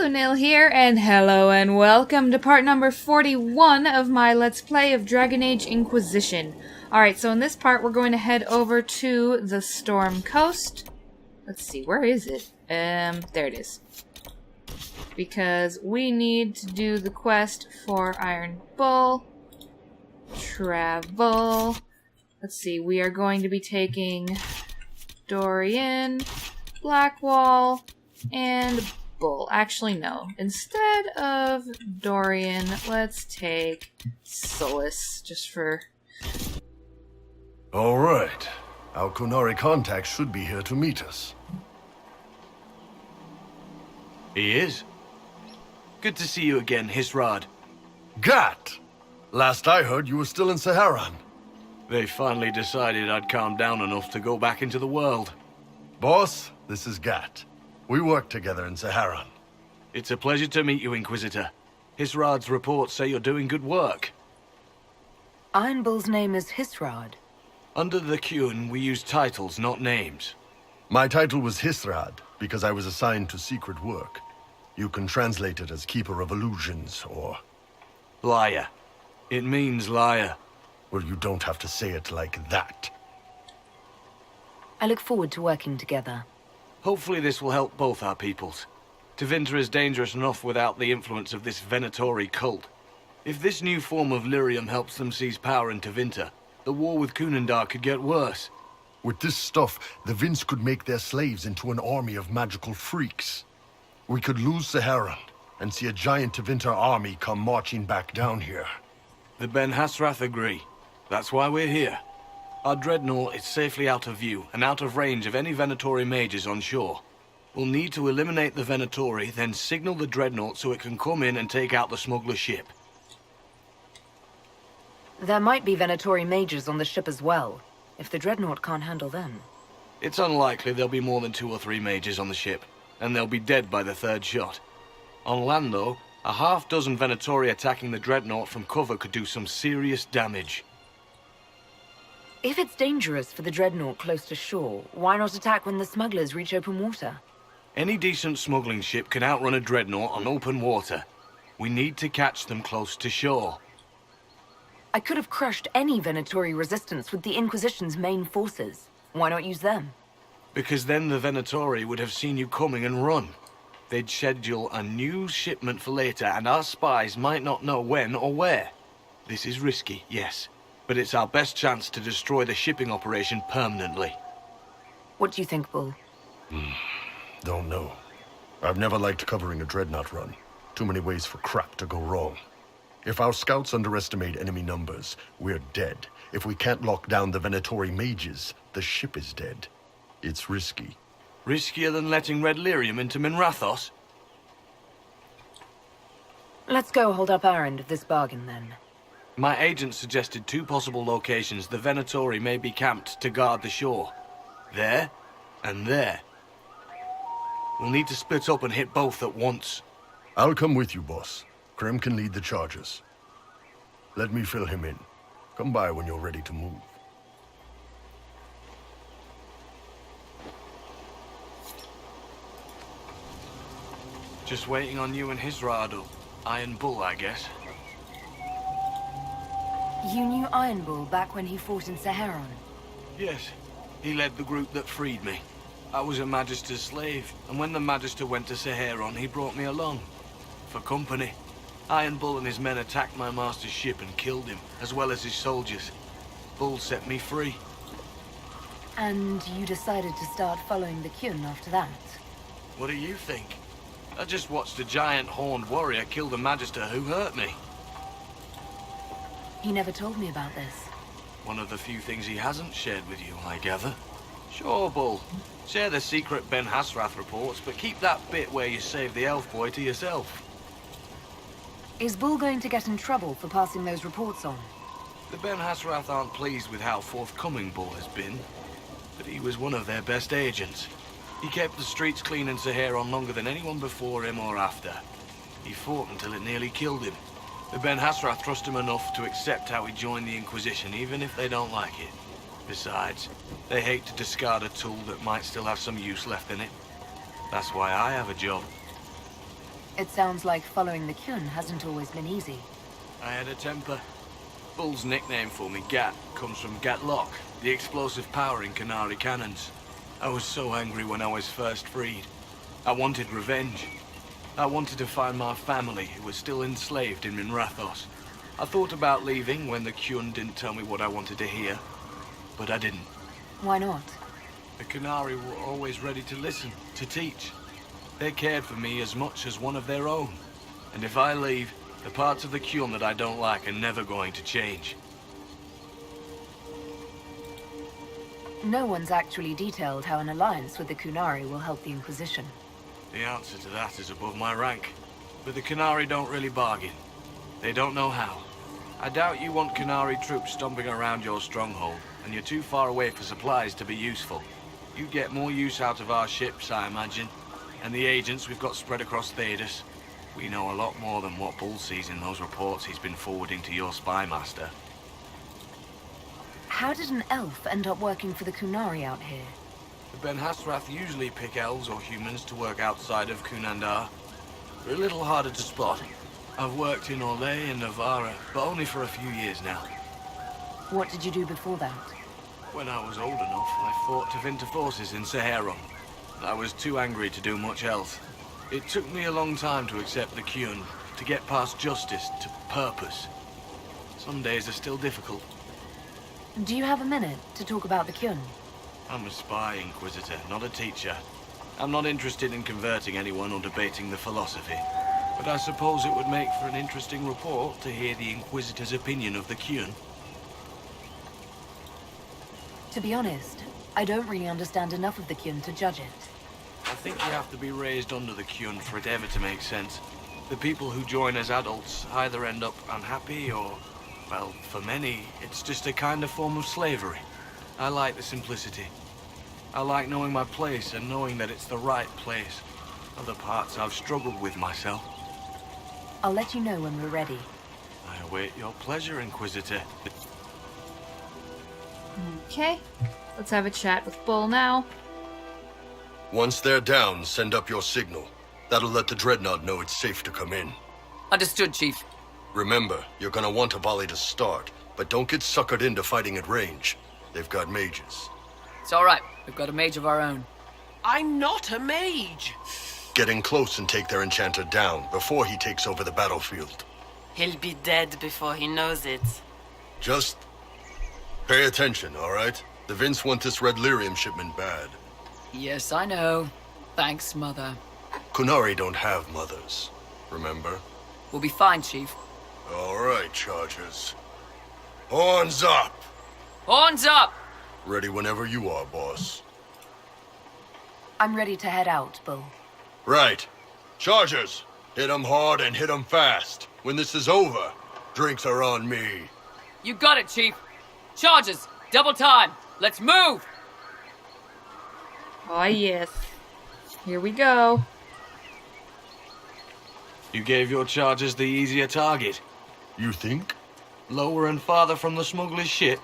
Raelunil here, and hello and welcome to part number 41 of my Let's Play of Dragon Age Inquisition. Alright, so in this part we're going to head over to the Storm Coast. Let's see, where is it? There it is. Because we need to do the quest for Iron Bull. Travel. Let's see, we are going to be taking Dorian, Blackwall, and Bull. Actually, no. Instead of Dorian, let's take Solus, just for... Alright. Our Kunari contact should be here to meet us. He is. Good to see you again, Hisrad. Gat! Last I heard, you were still in Saharan. They finally decided I'd calmed down enough to go back into the world. Boss, this is Gat. We work together in Saharan. It's a pleasure to meet you, Inquisitor. Hisrad's reports say you're doing good work. Iron Bull's name is Hisrad. Under the Qun, we use titles, not names. My title was Hisrad, because I was assigned to secret work. You can translate it as Keeper of Illusions, or... Liar. It means liar. Well, you don't have to say it like that. I look forward to working together. Hopefully this will help both our peoples. Tevinter is dangerous enough without the influence of this Venatori cult. If this new form of lyrium helps them seize power in Tevinter, the war with Kunandar could get worse. With this stuff, the Vince could make their slaves into an army of magical freaks. We could lose Saharan, and see a giant Tevinter army come marching back down here. The Ben Hasrath agree. That's why we're here. Our dreadnought is safely out of view, and out of range of any Venatori mages on shore. We'll need to eliminate the Venatori, then signal the dreadnought so it can come in and take out the smuggler ship. There might be Venatori mages on the ship as well, if the dreadnought can't handle them. It's unlikely there'll be more than 2 or 3 mages on the ship, and they'll be dead by the 3rd shot. On land, though, a half-dozen Venatori attacking the dreadnought from cover could do some serious damage. If it's dangerous for the dreadnought close to shore, why not attack when the smugglers reach open water? Any decent smuggling ship can outrun a dreadnought on open water. We need to catch them close to shore. I could have crushed any Venatori resistance with the Inquisition's main forces. Why not use them? Because then the Venatori would have seen you coming and run. They'd schedule a new shipment for later, and our spies might not know when or where. This is risky, yes, but it's our best chance to destroy the shipping operation permanently. What do you think, Bull? Don't know. I've never liked covering a dreadnought run. Too many ways for crap to go wrong. If our scouts underestimate enemy numbers, we're dead. If we can't lock down the Venatori mages, the ship is dead. It's risky. Riskier than letting Red Lyrium into Minrathos? Let's go hold up our end of this bargain, then. My agent suggested 2 possible locations the Venatori may be camped to guard the shore. There, and there. We'll need to split up and hit both at once. I'll come with you, boss. Krem can lead the charges. Let me fill him in. Come by when you're ready to move. Just waiting on you and Hisrad, Iron Bull, I guess. You knew Iron Bull back when he fought in Saharan? Yes, he led the group that freed me. I was a Magister's slave, and when the Magister went to Saharan, he brought me along. For company. Iron Bull and his men attacked my master's ship and killed him, as well as his soldiers. Bull set me free. And you decided to start following the Qun after that? What do you think? I just watched a giant horned warrior kill the Magister who hurt me. He never told me about this. One of the few things he hasn't shared with you, I gather. Sure, Bull. Share the secret Ben Hasrath reports, but keep that bit where you save the elf boy to yourself. Is Bull going to get in trouble for passing those reports on? The Ben Hasrath aren't pleased with how forthcoming Bull has been, but he was one of their best agents. He kept the streets clean in Saharan longer than anyone before him or after. He fought until it nearly killed him. The Ben Hasrath trust him enough to accept how he joined the Inquisition, even if they don't like it. Besides, they hate to discard a tool that might still have some use left in it. That's why I have a job. It sounds like following the Kyun hasn't always been easy. I had a temper. Bull's nickname for me, Gat, comes from Gatlock, the explosive power in Canary cannons. I was so angry when I was first freed. I wanted revenge. I wanted to find my family who was still enslaved in Minrathos. I thought about leaving when the Kyun didn't tell me what I wanted to hear, but I didn't. Why not? The Canary were always ready to listen, to teach. They cared for me as much as one of their own. And if I leave, the parts of the Kyun that I don't like are never going to change. No one's actually detailed how an alliance with the Kunari will help the Inquisition. The answer to that is above my rank. But the Canary don't really bargain. They don't know how. I doubt you want Canary troops stomping around your stronghold, and you're too far away for supplies to be useful. You get more use out of our ships, I imagine. And the agents we've got spread across Thedas. We know a lot more than what Bull sees in those reports he's been forwarding to your spy master. How did an elf end up working for the Kunari out here? The Ben Hasrath usually pick elves or humans to work outside of Kunandar. They're a little harder to spot. I've worked in Orlais and Navarra, but only for a few years now. What did you do before that? When I was old enough, I fought Tevinter forces in Saharon. I was too angry to do much else. It took me a long time to accept the Kyun, to get past justice to purpose. Some days are still difficult. Do you have a minute to talk about the Kyun? I'm a spy inquisitor, not a teacher. I'm not interested in converting anyone or debating the philosophy. But I suppose it would make for an interesting report to hear the Inquisitor's opinion of the Kyun. To be honest, I don't really understand enough of the Kyun to judge it. I think you have to be raised under the Kyun for it ever to make sense. The people who join as adults either end up unhappy or, well, for many, it's just a kind of form of slavery. I like the simplicity. I like knowing my place and knowing that it's the right place. Other parts I've struggled with myself. I'll let you know when we're ready. I await your pleasure, Inquisitor. Okay, let's have a chat with Bull now. Once they're down, send up your signal. That'll let the Dreadnought know it's safe to come in. Understood, Chief. Remember, you're gonna want a volley to start, but don't get suckered into fighting at range. They've got mages. It's all right. We've got a mage of our own. I'm not a mage. Get in close and take their enchanter down before he takes over the battlefield. He'll be dead before he knows it. Just pay attention, all right? The Vince want this red lyrium shipment bad. Yes, I know. Thanks, Mother. Kunari don't have mothers, remember? We'll be fine, Chief. All right, Chargers. Horns up! Horns up! Ready whenever you are, boss. I'm ready to head out, Bull. Right. Chargers, hit 'em hard and hit 'em fast. When this is over, drinks are on me. You got it, Chief. Charges! Double time! Let's move! Oh yes. Here we go. You gave your charges the easier target. You think? Lower and farther from the smuggler's ship,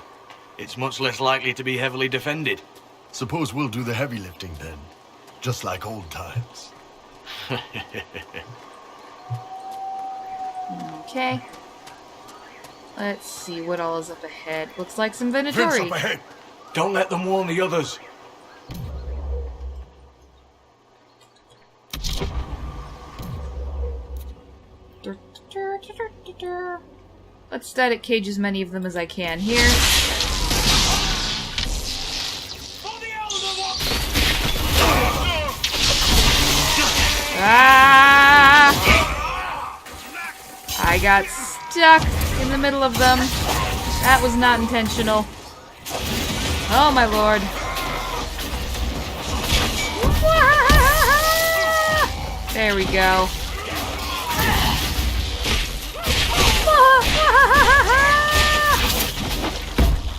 it's much less likely to be heavily defended. Suppose we'll do the heavy lifting then. Just like old times. Okay. Let's see what all is up ahead. Looks like some Vince Venatori. up ahead! Don't let them warn the others. Let's static cage as many of them as I can here. Ah! I got stuck in the middle of them. That was not intentional. Oh my lord. There we go.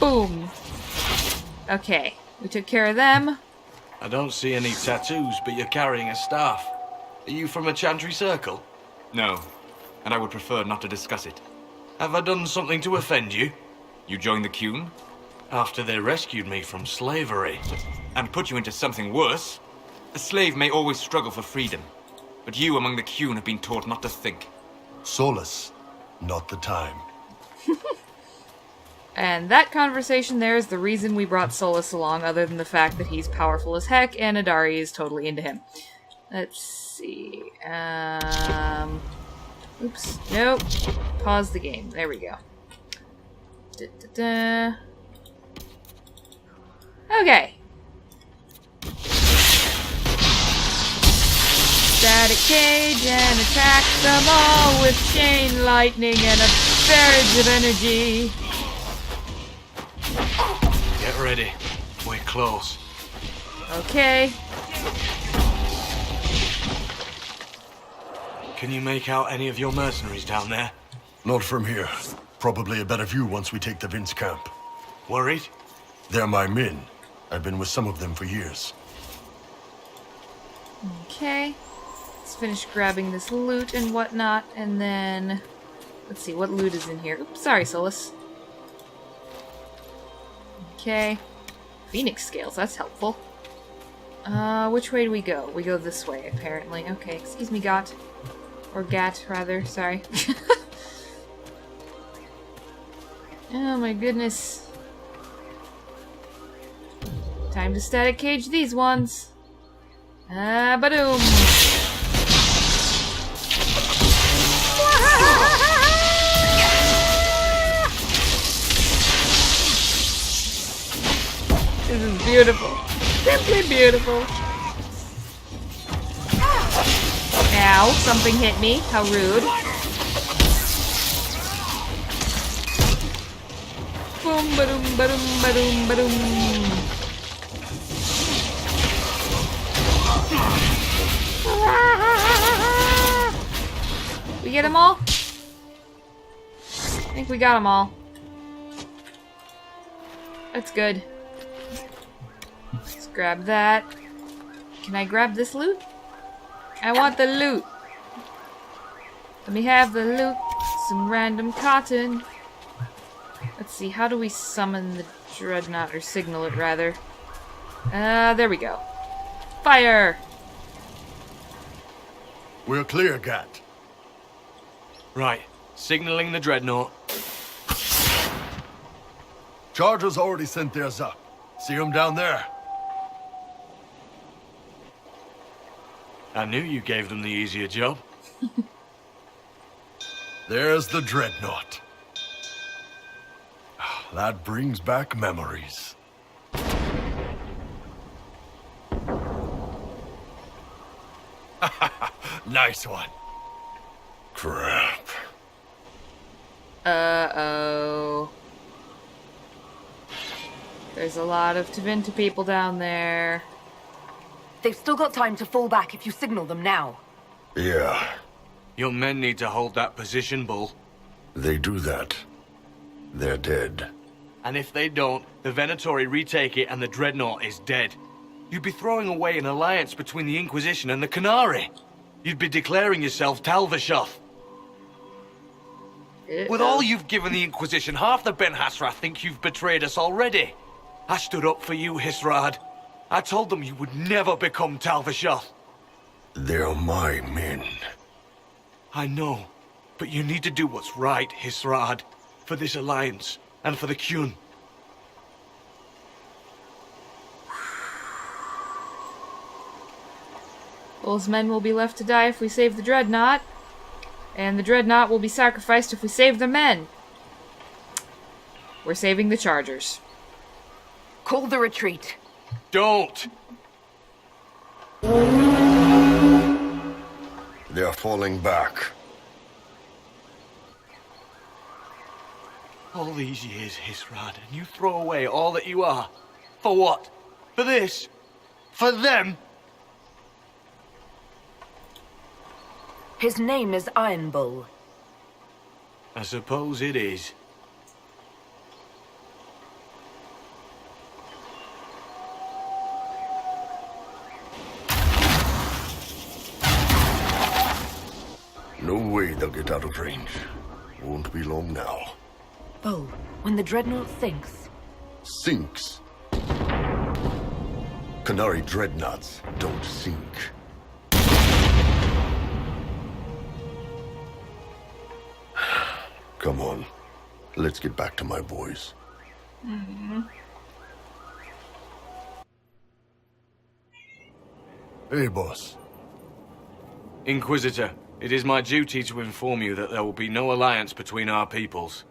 Boom. Okay, we took care of them. I don't see any tattoos, but you're carrying a staff. Are you from a Chantry Circle? No, and I would prefer not to discuss it. Have I done something to offend you? You joined the Kyun After they rescued me from slavery. and put you into something worse. A slave may always struggle for freedom. But you among the Qun have been taught not to think. Solus, not the time. And that conversation there is the reason we brought Solus along, other than the fact that he's powerful as heck and Adari is totally into him. Let's see. Oops. Nope. Pause the game. There we go. Okay. Static cage and attack them all with chain lightning and a barrage of energy. Get ready. We're close. Okay. Can you make out any of your mercenaries down there? Not from here. Probably a better view once we take the Vince camp. Worried? They're my men. I've been with some of them for years. Okay. Let's finish grabbing this loot and whatnot, and then... Let's see, what loot is in here? Oops, sorry, Solus. Okay. Phoenix scales, that's helpful. Which way do we go? We go this way, apparently. Okay, excuse me, Got. Or Gat, rather, sorry. Oh my goodness. Time to static cage these ones. Ba-doom! This is beautiful. Simply beautiful. Ow, something hit me. How rude. Boom, ba-doom, ba-doom, ba-doom, ba-doom. We get them all? I think we got them all. That's good. Let's grab that. Can I grab this loot? I want the loot. Let me have the loot. Some random cotton. Let's see, how do we summon the dreadnought, or signal it rather? There we go. Fire! We're clear, Gat. Right. Signaling the dreadnought. Chargers already sent theirs up. See them down there? I knew you gave them the easier job. There's the dreadnought. That brings back memories. Nice one. Crap. Uh-oh. There's a lot of Tevinter people down there. They've still got time to fall back if you signal them now. Yeah, Your men need to hold that position, Bull. they do that. They're dead. And if they don't, the Venatori retake it and the dreadnought is dead. You'd be throwing away an alliance between the Inquisition and the Canary. You'd be declaring yourself Talvashoth. With all you've given the Inquisition, half the Ben Hassra think you've betrayed us already. I stood up for you, Hisrad. I told them you would never become Talvashoth. They're my men. I know, but you need to do what's right, Hisrad, for this alliance and for the Qun. Bull's men will be left to die if we save the dreadnought, and the dreadnought will be sacrificed if we save the men. We're saving the Chargers. Call the retreat. Don't! They're falling back. All these years, Hisrad, and you throw away all that you are. For what? For this? For them? His name is Iron Bull. I suppose it is. No way they'll get out of range. Won't be long now. Bull, when the dreadnought sinks, Sinks. Canary dreadnoughts don't sink. Come on. Let's get back to my boys. Hey, boss. Inquisitor, it is my duty to inform you that there will be no alliance between our peoples.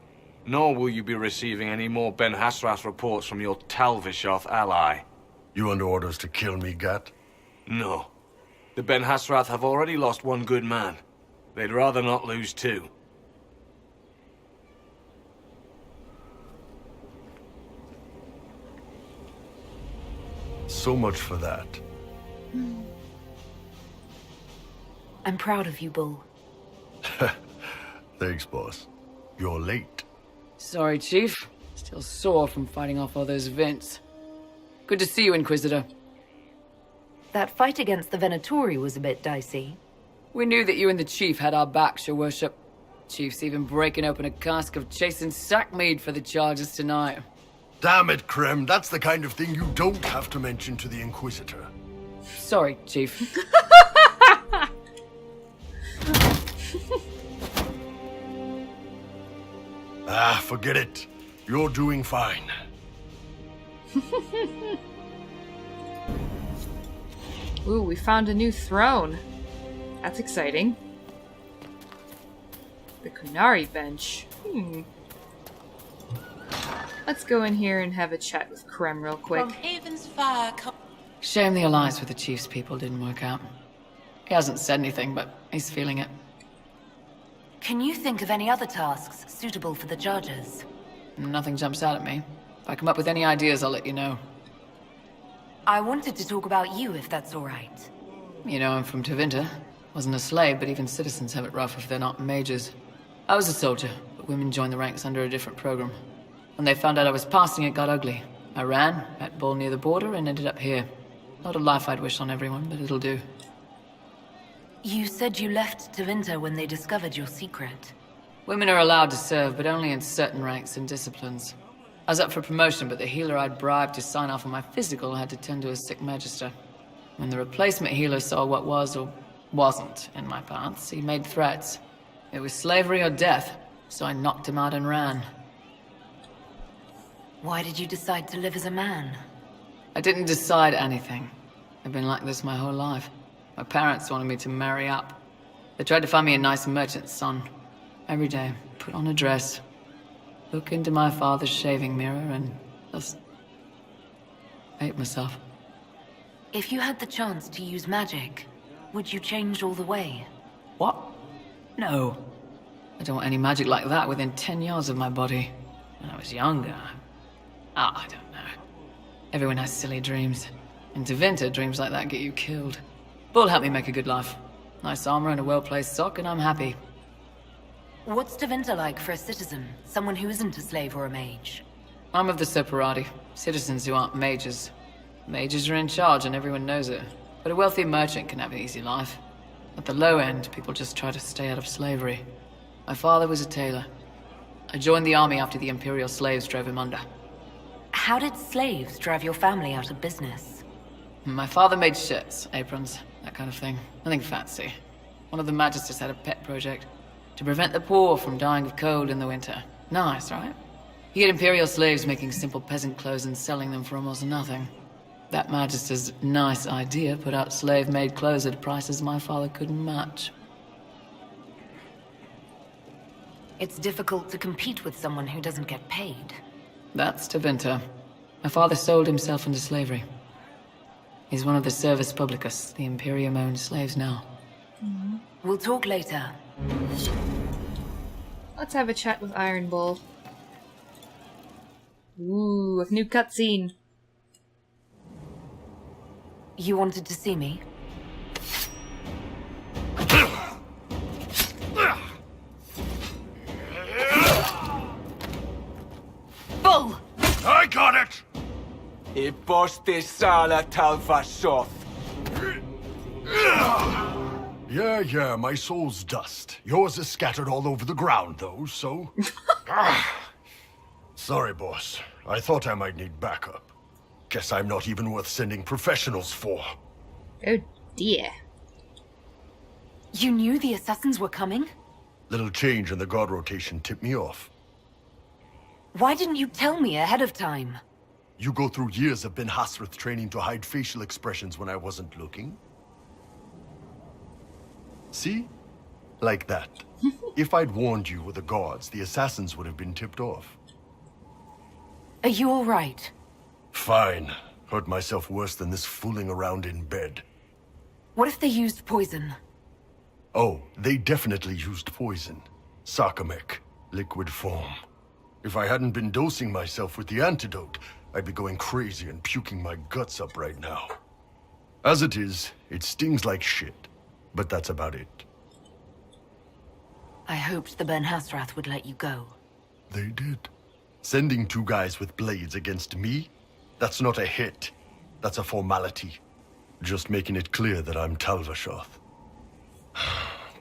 Nor will you be receiving any more Ben Hasrath reports from your Talvishoth ally. You under orders to kill me, Gat? No. The Ben Hasrath have already lost one good man. They'd rather not lose two. So much for that. I'm proud of you, Bull. Thanks, boss. You're late. Sorry, Chief. Still sore from fighting off all those vents. Good to see you, Inquisitor. That fight against the Venatori was a bit dicey. We knew that you and the Chief had our backs, your worship. Chief's even breaking open a cask of chasing sackmead for the charges tonight. Damn it, Krem. That's the kind of thing you don't have to mention to the Inquisitor. Sorry, Chief. Forget it. You're doing fine. Ooh, we found a new throne. That's exciting. The Kunari bench. Let's go in here and have a chat with Krem real quick. From Haven's fire Shame the alliance with the Chief's people didn't work out. He hasn't said anything, but he's feeling it. Can you think of any other tasks suitable for the Chargers? Nothing jumps out at me. If I come up with any ideas, I'll let you know. I wanted to talk about you, if that's all right. You know, I'm from Tevinter. Wasn't a slave, but even citizens have it rough if they're not mages. I was a soldier, but women joined the ranks under a different program. When they found out I was passing, it got ugly. I ran, met Bull near the border, and ended up here. Not a life I'd wish on everyone, but it'll do. You said you left Tevinter when they discovered your secret. Women are allowed to serve, but only in certain ranks and disciplines. I was up for promotion, but the healer I'd bribed to sign off on my physical had to tend to a sick magister. When the replacement healer saw what was or wasn't in my paths, he made threats. It was slavery or death, so I knocked him out and ran. Why did you decide to live as a man? I didn't decide anything. I've been like this my whole life. My parents wanted me to marry up. They tried to find me a nice merchant's son. Every day, put on a dress, look into my father's shaving mirror, and just hate myself. If you had the chance to use magic, would you change all the way? What? No. I don't want any magic like that within 10 yards of my body. When I was younger, I don't know. Everyone has silly dreams. In Tevinter, dreams like that get you killed. Bull helped me make a good life. Nice armor and a well-placed sock, and I'm happy. What's Tevinter like for a citizen? Someone who isn't a slave or a mage? I'm of the Separati, citizens who aren't mages. Mages are in charge and everyone knows it. But a wealthy merchant can have an easy life. At the low end, people just try to stay out of slavery. My father was a tailor. I joined the army after the Imperial slaves drove him under. How did slaves drive your family out of business? My father made shirts, aprons, that kind of thing. Nothing fancy. One of the magisters had a pet project. To prevent the poor from dying of cold in the winter. Nice, right? He had Imperial slaves making simple peasant clothes and selling them for almost nothing. That magister's nice idea put out slave-made clothes at prices my father couldn't match. It's difficult to compete with someone who doesn't get paid. That's Tevinter. My father sold himself into slavery. He's one of the Servus Publicus, the Imperium-owned slaves now. We'll talk later. Let's have a chat with Iron Bull. Ooh, a new cutscene. You wanted to see me? Bull! I got it! Yeah, my soul's dust. Yours is scattered all over the ground, though, so... Sorry, boss. I thought I might need backup. Guess I'm not even worth sending professionals for. Oh dear. You knew the assassins were coming? Little change in the guard rotation tipped me off. Why didn't you tell me ahead of time? You go through years of Ben Hasrith training to hide facial expressions when I wasn't looking. See? Like that. If I'd warned you with the guards, the assassins would have been tipped off. Are you all right? Fine. Hurt myself worse than this fooling around in bed. What if they used poison? Oh, they definitely used poison. Sarcomec, liquid form. If I hadn't been dosing myself with the antidote, I'd be going crazy and puking my guts up right now. As it is, it stings like shit. But that's about it. I hoped the Ben Hasrath would let you go. They did. Sending 2 guys with blades against me? That's not a hit. That's a formality. Just making it clear that I'm Talvashoth.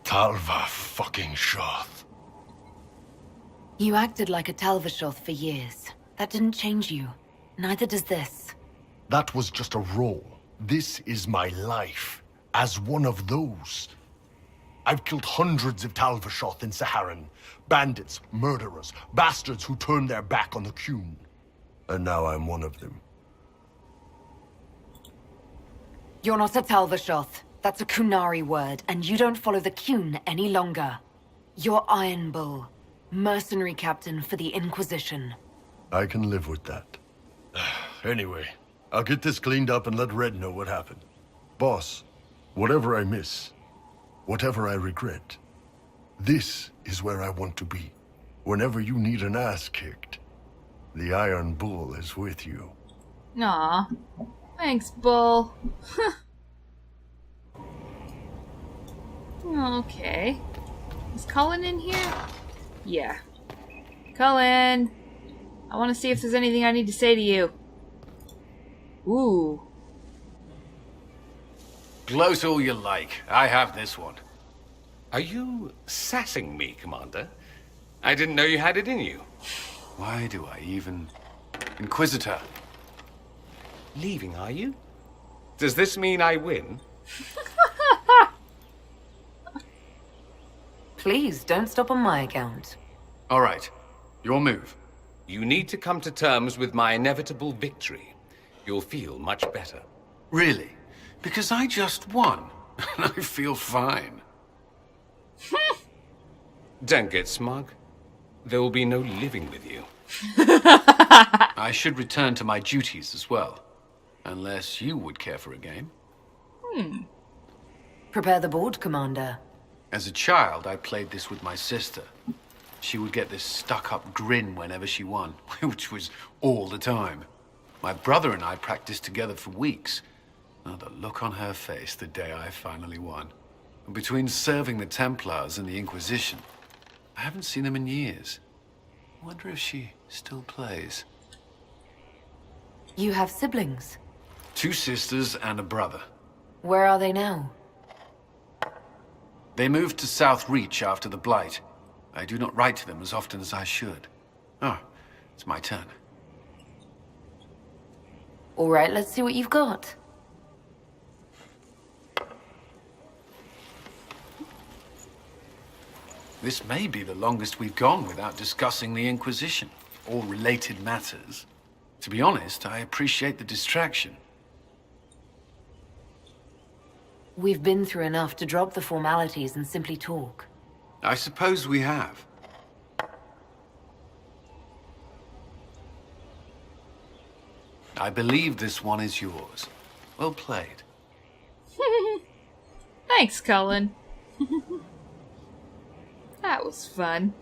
Talva fucking Shoth. You acted like a Talvashoth for years. That didn't change you. Neither does this. That was just a role. This is my life. As one of those. I've killed hundreds of Talvashoth in Saharan. Bandits, murderers, bastards who turned their back on the Qun. And now I'm one of them. You're not a Talvashoth. That's a Qunari word, and you don't follow the Qun any longer. You're Iron Bull, mercenary captain for the Inquisition. I can live with that. Anyway, I'll get this cleaned up and let Red know what happened. Boss, whatever I miss, whatever I regret, this is where I want to be. Whenever you need an ass kicked, the Iron Bull is with you. Aw. Thanks, Bull. Okay. Is Cullen in here? Yeah. Cullen! I want to see if there's anything I need to say to you. Ooh. Gloat all you like. I have this one. Are you sassing me, Commander? I didn't know you had it in you. Why do I even... Inquisitor. Leaving, are you? Does this mean I win? Please, don't stop on my account. All right. Your move. You need to come to terms with my inevitable victory. You'll feel much better. Really? Because I just won. And I feel fine. Don't get smug. There will be no living with you. I should return to my duties as well. Unless you would care for a game. Prepare the board, Commander. As a child, I played this with my sister. She would get this stuck-up grin whenever she won, which was all the time. My brother and I practiced together for weeks. Oh, the look on her face the day I finally won. And between serving the Templars and the Inquisition, I haven't seen them in years. I wonder if she still plays. You have siblings? 2 sisters and a brother. Where are they now? They moved to South Reach after the Blight. I do not write to them as often as I should. Oh, it's my turn. All right, let's see what you've got. This may be the longest we've gone without discussing the Inquisition, or related matters. To be honest, I appreciate the distraction. We've been through enough to drop the formalities and simply talk. I suppose we have. I believe this one is yours. Well played. Thanks, Cullen. That was fun.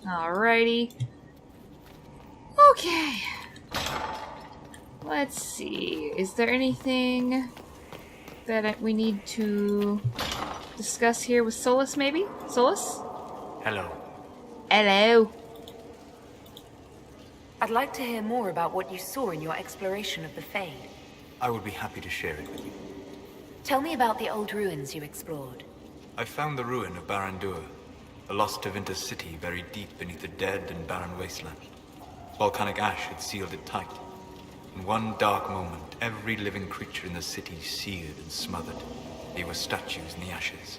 Alrighty. Okay. Let's see. Is there anything that we need to discuss here with Solus, maybe? Solus? Hello. Hello. I'd like to hear more about what you saw in your exploration of the Fade. I would be happy to share it with you. Tell me about the old ruins you explored. I found the ruin of Barandur, a lost Tevinter city buried deep beneath a dead and barren wasteland. Volcanic ash had sealed it tight. In one dark moment, every living creature in the city seared and smothered. They were statues in the ashes,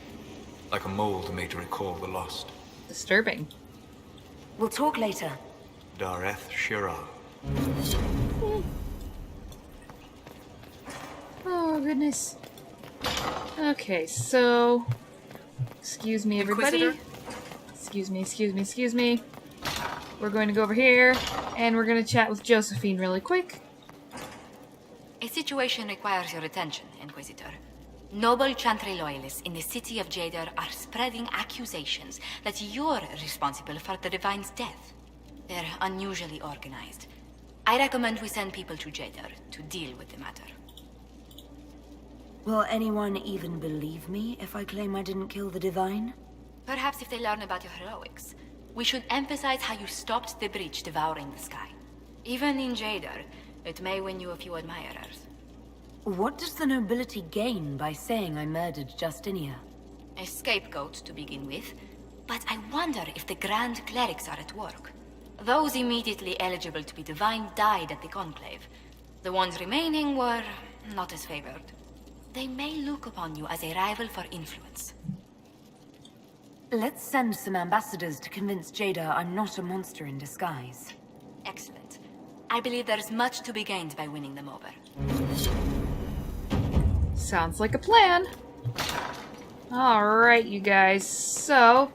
like a mold made to recall the lost. Disturbing. We'll talk later. Dareth Shira. Oh, goodness. Okay, so... Excuse me, everybody. Inquisitor? Excuse me. We're going to go over here, and we're going to chat with Josephine really quick. A situation requires your attention, Inquisitor. Noble Chantry loyalists in the city of Jadar are spreading accusations that you're responsible for the Divine's death. They're unusually organized. I recommend we send people to Jadar to deal with the matter. Will anyone even believe me if I claim I didn't kill the Divine? Perhaps if they learn about your heroics. We should emphasize how you stopped the breach devouring the sky. Even in Jadar, it may win you a few admirers. What does the nobility gain by saying I murdered Justinia? A scapegoat to begin with, but I wonder if the Grand Clerics are at work. Those immediately eligible to be Divine died at the Conclave. The ones remaining were not as favored. They may look upon you as a rival for influence. Let's send some ambassadors to convince Jada I'm not a monster in disguise. Excellent. I believe there's much to be gained by winning them over. Sounds like a plan. Alright, you guys. So,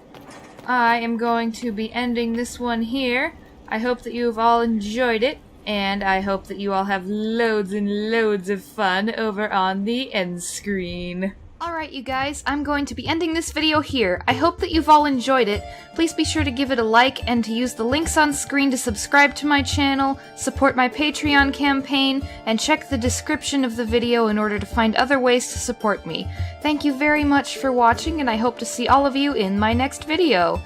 I am going to be ending this one here. I hope that you have all enjoyed it, and I hope that you all have loads and loads of fun over on the end screen. Alright, you guys, I'm going to be ending this video here. I hope that you've all enjoyed it. Please be sure to give it a like and to use the links on screen to subscribe to my channel, support my Patreon campaign, and check the description of the video in order to find other ways to support me. Thank you very much for watching, and I hope to see all of you in my next video.